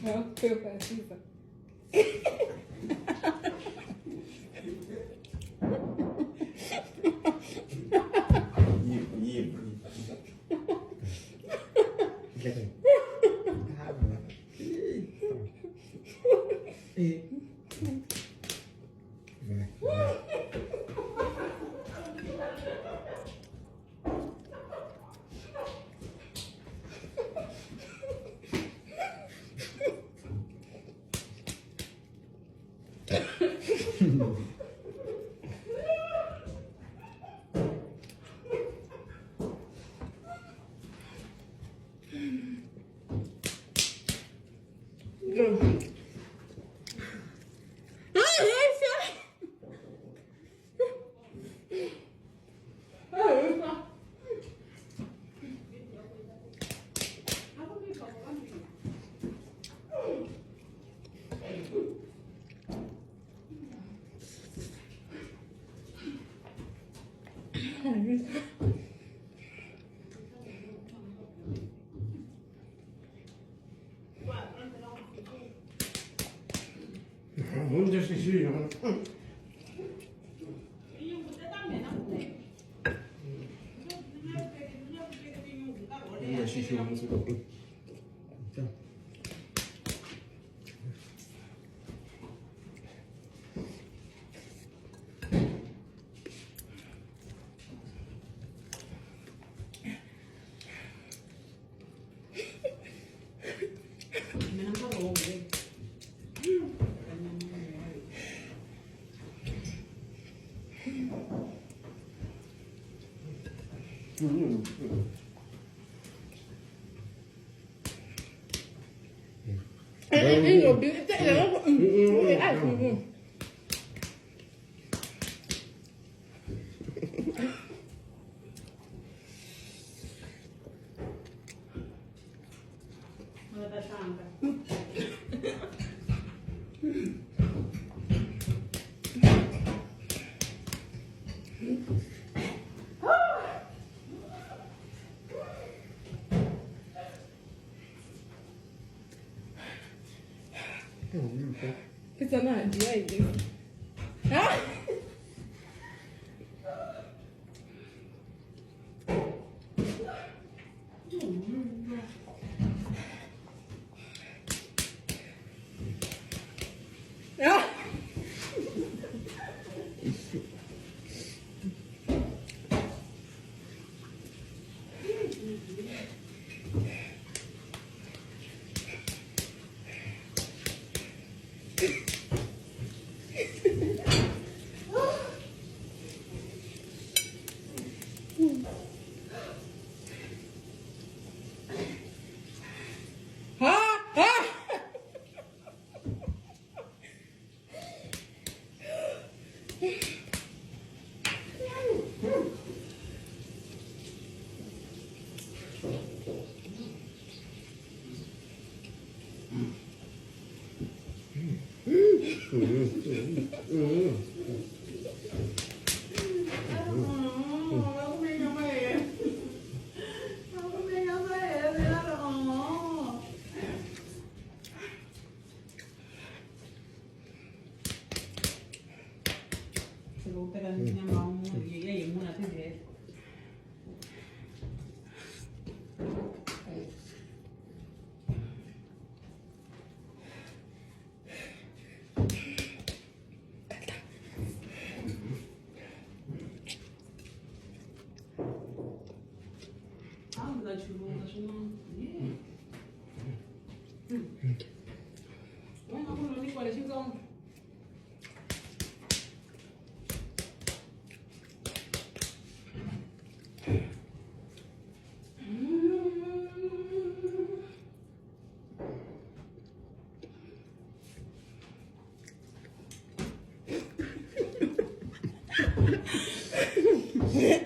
Okay, Francisca.ยิ้มเล็กข้าวมา언제 시시요? 뭔가 시시하면서 Igo bir de ya. Cái chân này gì vậy? Hả? Đó.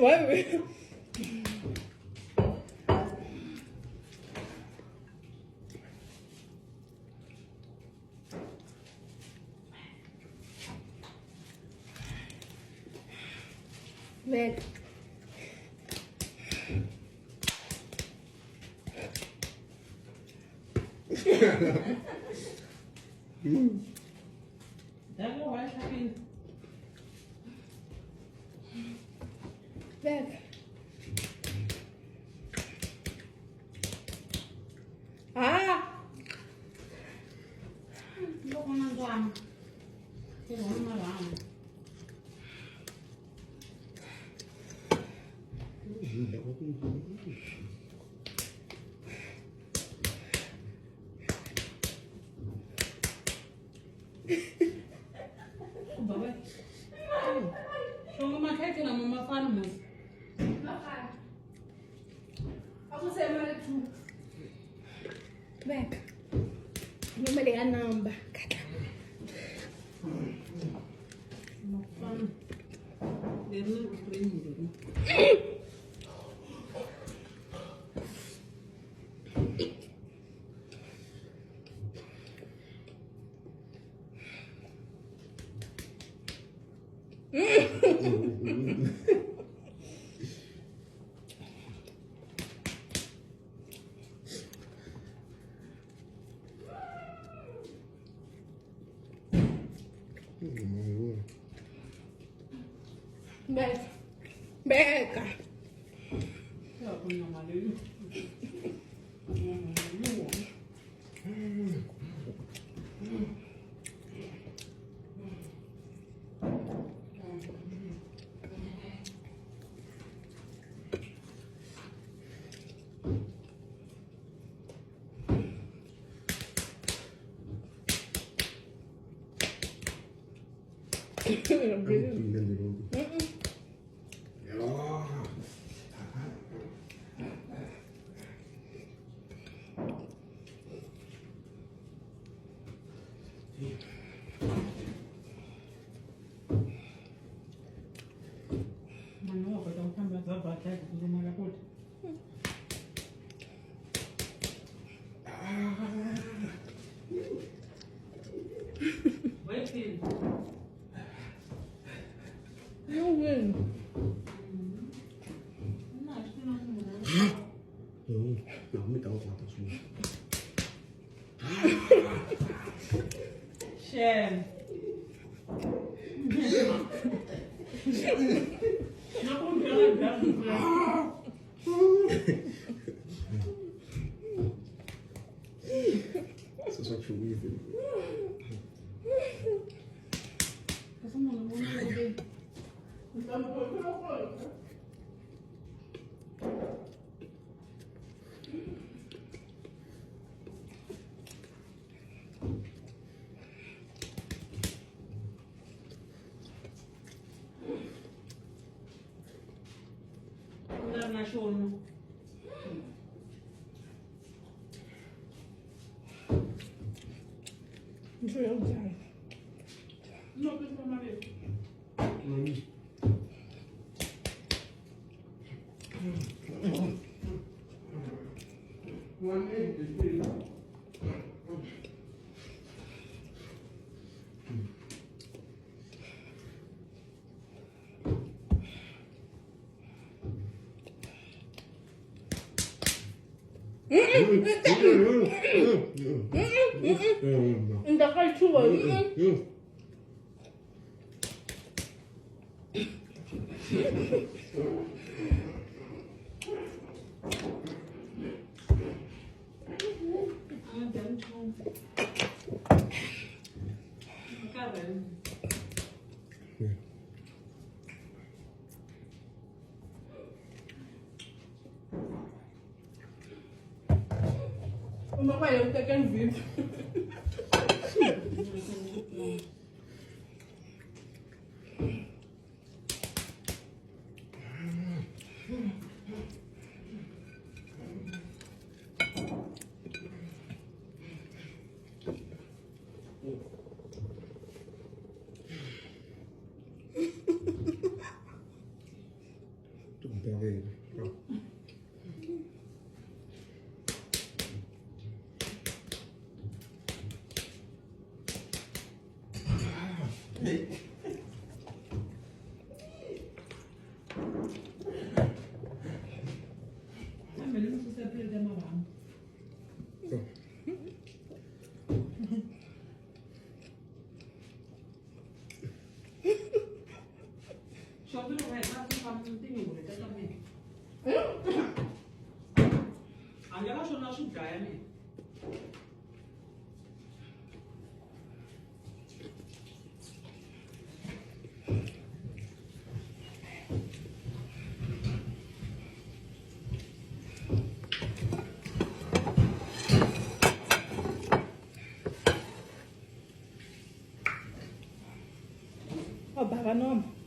Why? Red. Där går jag in. Weg. Ah! Lúc nó làm cái đó nó làm. Baba. Shongo makhathi na mama fana mos. Akusema tu. Weg. Numele ya namba. Mafana. Derna upremuro. Weg. Beka. Ya punya malu. Mano, eu vou dar uma batalha de maracute. Vai, filho. You win. Não, acho que não. Não me dá uma foto sua. Chefe. Não comprei nada. Você só te ouve, filho. Essa mano, não vou dar na show. Drill down. Não, pessoal, Maria. Ainda faz chuva. O meu pai é o que quer vivo. Tudo bem, velho. Oh, bah, non.